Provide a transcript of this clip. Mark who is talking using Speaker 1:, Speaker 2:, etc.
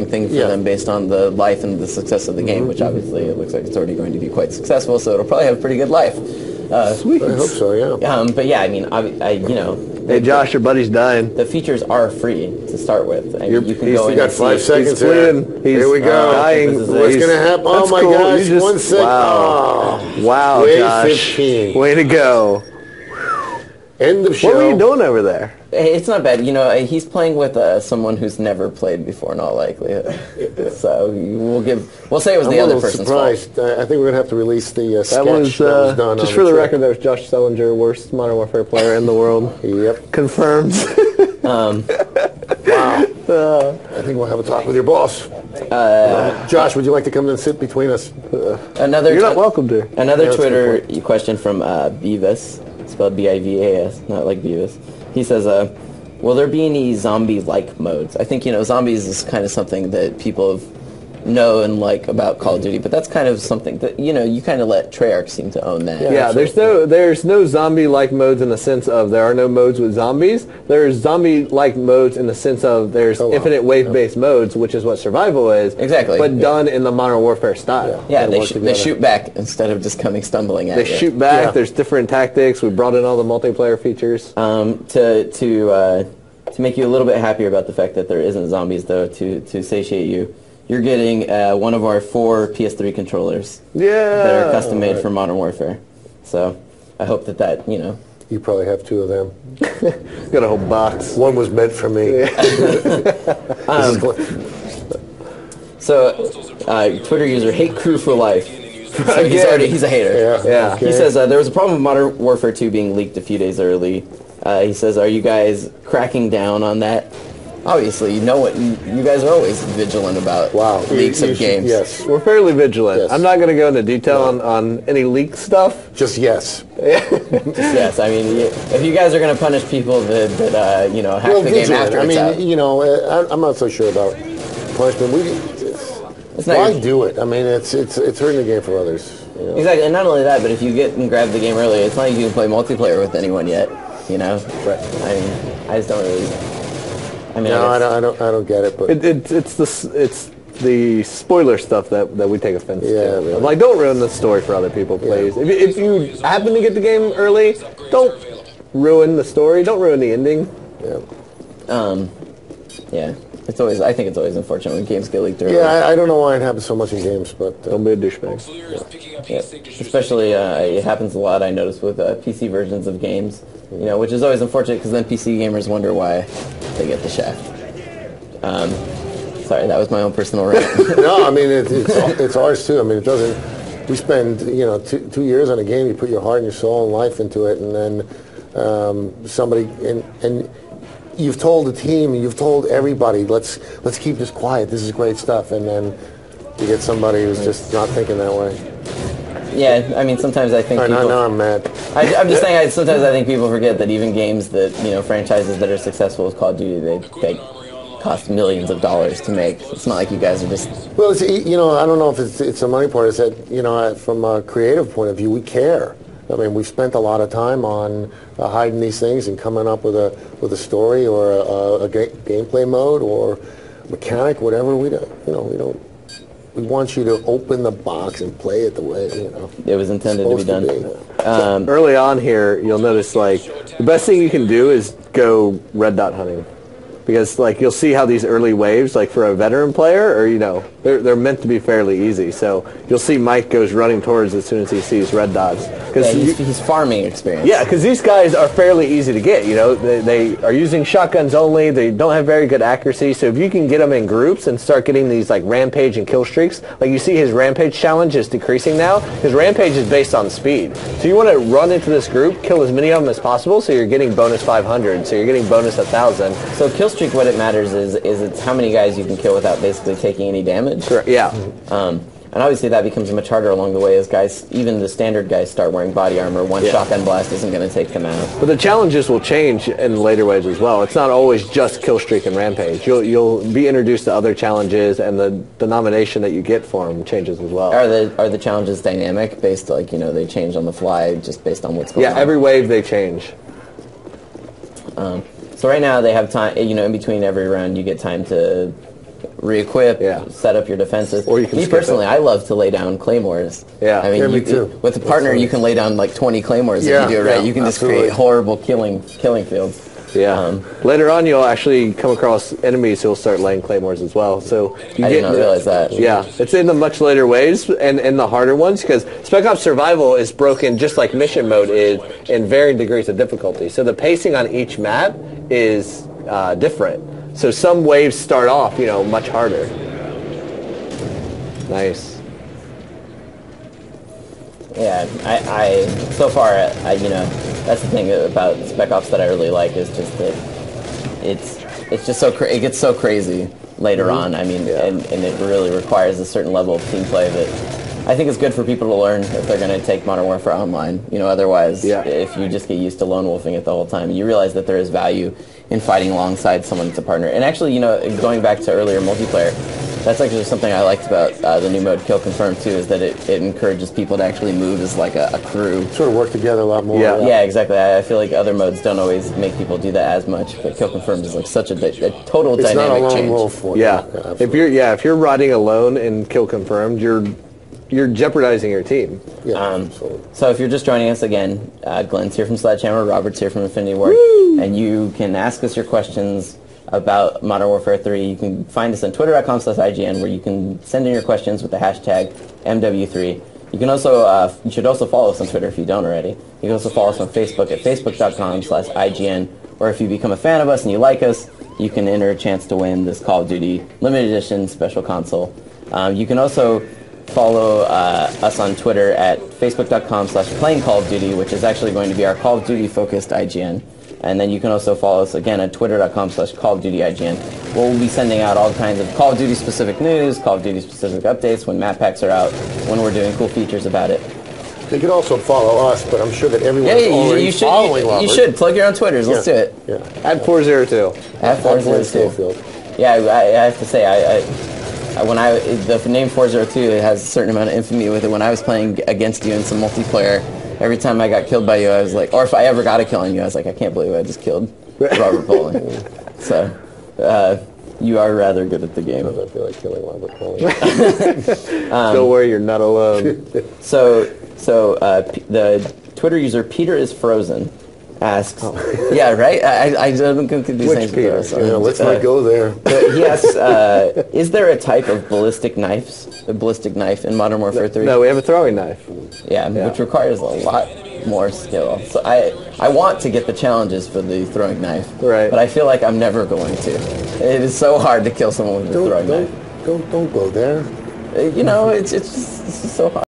Speaker 1: thing for them based on the life and the success of the game, which obviously it looks like it's already going to be quite successful, so it'll probably have a pretty good life.
Speaker 2: I hope so, yeah.
Speaker 1: But yeah, I mean, you know...
Speaker 3: Hey, Josh, your buddy's dying.
Speaker 1: The features are free to start with. I mean, you can go in
Speaker 2: got 5 seconds
Speaker 3: here.
Speaker 2: Here we go.
Speaker 3: Dying.
Speaker 2: What's going to happen? Oh, my gosh. 1 second.
Speaker 3: Wow. Wow,
Speaker 2: Way
Speaker 3: Josh.
Speaker 2: 15.
Speaker 3: Way to go.
Speaker 2: End of show.
Speaker 3: What were you doing over there?
Speaker 1: It's not bad. You know, he's playing with someone who's never played before, in all likelihood. So we'll say it was the other person's
Speaker 2: surprised.
Speaker 1: fault.
Speaker 2: I think we're going to have to release the sketch
Speaker 3: that was
Speaker 2: done.
Speaker 3: just
Speaker 2: on
Speaker 3: for the
Speaker 2: trip.
Speaker 3: record, that was Josh Sellinger, worst Modern Warfare player in the world.
Speaker 2: Yep.
Speaker 3: Confirmed.
Speaker 2: Wow. I think we'll have a talk with your boss. Josh, would you like to come and sit between us?
Speaker 3: You're not welcome to.
Speaker 1: Another Twitter question from Beavis, spelled B-I-V-A-S, not like Beavis. He says, will there be any zombie-like modes? I think, you know, zombies is kind of something that people know and like about Call of Duty, but that's kind of something that, you know, you kind of let Treyarch seem to own that.
Speaker 3: Yeah, there's no zombie-like modes in the sense of there are no modes with zombies. There's zombie-like modes in the sense of there's infinite wave-based modes, which is what survival is.
Speaker 1: Exactly.
Speaker 3: But done in the Modern Warfare style.
Speaker 1: Yeah, they shoot back instead of just coming stumbling at you.
Speaker 3: They shoot back. Yeah. There's different tactics. We brought in all the multiplayer features.
Speaker 1: To make you a little bit happier about the fact that there isn't zombies, though, to satiate you, you're getting one of our 4 PS3 controllers that are custom made for Modern Warfare. So I hope that, you know...
Speaker 2: You probably have 2 of them.
Speaker 3: Got a whole box.
Speaker 2: One was meant for me.
Speaker 1: Twitter user Hate Crew for Life. So he's a hater.
Speaker 3: Yeah.
Speaker 1: Okay. He says, there was a problem with Modern Warfare 2 being leaked a few days early. He says, are you guys cracking down on that? Obviously, you know what, you guys are always vigilant about leaks of games.
Speaker 2: Yes.
Speaker 3: We're fairly vigilant. Yes. I'm not going to go into detail on any leak stuff.
Speaker 2: Just yes.
Speaker 1: Just yes. I mean, if you guys are going to punish people that you know, hack the game after it's out.
Speaker 2: You know, I'm not so sure about punishment. Why do it? I mean, it's hurting the game for others. You know?
Speaker 1: Exactly, and not only that, but if you get and grab the game early, it's not like you can play multiplayer with anyone yet. You know,
Speaker 2: right?
Speaker 1: I mean, I just don't really. I mean,
Speaker 2: no, I don't get it. But
Speaker 3: it's the spoiler stuff that we take offense to.
Speaker 2: Really.
Speaker 3: Like, don't ruin the story for other people, please. Yeah. If you happen to get the game early, don't ruin the story. Don't ruin the ending.
Speaker 1: Yeah. It's always. I think it's always unfortunate when games get leaked early.
Speaker 2: Yeah, I don't know why it happens so much in games, but
Speaker 3: don't be a douchebag.
Speaker 1: Yeah. Especially, it happens a lot. I notice with PC versions of games, you know, which is always unfortunate because then PC gamers wonder why they get the shaft. Sorry, that was my own personal rant.
Speaker 2: No, I mean it's ours too. I mean it doesn't. We spend 2 years on a game. You put your heart and your soul and life into it, and then somebody and. You've told the team, you've told everybody, let's keep this quiet. This is great stuff, and then you get somebody who's just not thinking that way.
Speaker 1: Yeah, I mean, sometimes I think people...
Speaker 2: Now I'm mad.
Speaker 1: I'm just saying, sometimes I think people forget that even games that, you know, franchises that are successful with Call of Duty, they cost millions of dollars to make. It's not like you guys are just...
Speaker 2: Well, I don't know if it's a money part. It's that, from a creative point of view, we care. I mean, we've spent a lot of time on hiding these things and coming up with a story or a gameplay mode or mechanic, whatever. We don't. We want you to open the box and play it the way
Speaker 1: it was intended to be done.
Speaker 3: So early on here, you'll notice like the best thing you can do is go red dot hunting. Because like you'll see how these early waves, like for a veteran player, or they're meant to be fairly easy. So you'll see Mike goes running towards as soon as he sees red dots.
Speaker 1: He's farming experience.
Speaker 3: Yeah, because these guys are fairly easy to get. They are using shotguns only. They don't have very good accuracy. So if you can get them in groups and start getting these like rampage and kill streaks, like you see his rampage challenge is decreasing now. His rampage is based on speed. So you want to run into this group, kill as many of them as possible. So you're getting bonus 500. So you're getting bonus 1,000.
Speaker 1: So kill streak, what it matters is it's how many guys you can kill without basically taking any damage.
Speaker 3: Correct. Yeah.
Speaker 1: And obviously that becomes much harder along the way as guys, even the standard guys, start wearing body armor. One shotgun blast isn't going to take them out.
Speaker 3: But the challenges will change in later waves as well. It's not always just kill streak and rampage. You'll be introduced to other challenges, and the denomination that you get for them changes as well.
Speaker 1: Are the challenges dynamic, based they change on the fly just based on what's going on?
Speaker 3: Yeah, every wave they change.
Speaker 1: So right now they have time, in between every round you get time to re-equip,
Speaker 3: Yeah.
Speaker 1: set up your defenses.
Speaker 3: Or you can
Speaker 1: me
Speaker 3: skip
Speaker 1: personally,
Speaker 3: it.
Speaker 1: I love to lay down claymores.
Speaker 3: Yeah.
Speaker 1: I mean,
Speaker 2: Yeah, me too.
Speaker 1: with a partner, you can lay down like 20 claymores
Speaker 2: Yeah,
Speaker 1: if you do it right.
Speaker 2: yeah,
Speaker 1: You can just
Speaker 2: absolutely.
Speaker 1: create horrible killing fields.
Speaker 3: Yeah. Later on, you'll actually come across enemies who'll start laying claymores as well. So you
Speaker 1: I did not realize that.
Speaker 3: Yeah, it's in the much later waves and in the harder ones, because Spec Ops Survival is broken just like mission mode is in varying degrees of difficulty. So the pacing on each map is different. So some waves start off, much harder. Nice.
Speaker 1: Yeah, I so far, that's the thing about Spec Ops that I really like is just that it's just it gets so crazy later on. I mean, and it really requires a certain level of team play that I think it's good for people to learn if they're going to take Modern Warfare Online. Otherwise, if you just get used to lone wolfing it the whole time, you realize that there is value in fighting alongside someone that's a partner. And actually, going back to earlier multiplayer, that's actually something I liked about the new mode Kill Confirm too, is that it encourages people to actually move as like a crew.
Speaker 2: Sort of work together a lot more.
Speaker 1: Yeah, exactly. I feel like other modes don't always make people do that as much, but Kill Confirm is like such a total
Speaker 2: It's
Speaker 1: dynamic
Speaker 2: not a lone
Speaker 1: change.
Speaker 2: wolf for
Speaker 3: Yeah.
Speaker 2: absolutely.
Speaker 3: If you're riding alone in Kill Confirmed, you're jeopardizing your team.
Speaker 2: Yeah, absolutely.
Speaker 1: So if you're just joining us again, Glenn's here from Sledgehammer, Robert's here from Infinity Ward, and you can ask us your questions about Modern Warfare 3. You can find us on twitter.com/IGN, where you can send in your questions with the hashtag MW3. You can also, you should also follow us on Twitter if you don't already. You can also follow us on Facebook at facebook.com/IGN, or if you become a fan of us and you like us, you can enter a chance to win this Call of Duty limited edition special console. You can also follow us on Twitter at facebook.com/playing Call of Duty, which is actually going to be our Call of Duty focused IGN. And then you can also follow us again at twitter.com/Call of Duty IGN. We'll be sending out all kinds of Call of Duty specific news, Call of Duty specific updates when map packs are out, when we're doing cool features about it.
Speaker 2: They could also follow us, but I'm sure that everyone's already following Robert.
Speaker 1: You should plug your own Twitters. Let's do it.
Speaker 2: Yeah.
Speaker 3: At 402.
Speaker 1: At 402. Yeah, I have to say, the name 402 has a certain amount of infamy with it. When I was playing against you in some multiplayer, every time I got killed by you, I was like, or if I ever got a kill on you, I was like, I can't believe I just killed Robert Poling. So, you are rather good at the game.
Speaker 2: I feel like killing Robert Poling.
Speaker 3: Don't worry, you're not alone.
Speaker 1: So the Twitter user Peter is Frozen asks, yeah, right? I don't do things
Speaker 3: Peter?
Speaker 1: with those.
Speaker 2: Yeah, let's not go there.
Speaker 1: He asks, is there a type of ballistic knife in Modern Warfare 3?
Speaker 3: No, we have a throwing knife.
Speaker 1: Yeah, which requires a lot more skill. So I want to get the challenges for the throwing knife,
Speaker 3: Right.
Speaker 1: but I feel like I'm never going to. It is so hard to kill someone with a throwing knife.
Speaker 2: Don't go there.
Speaker 1: It's just so hard.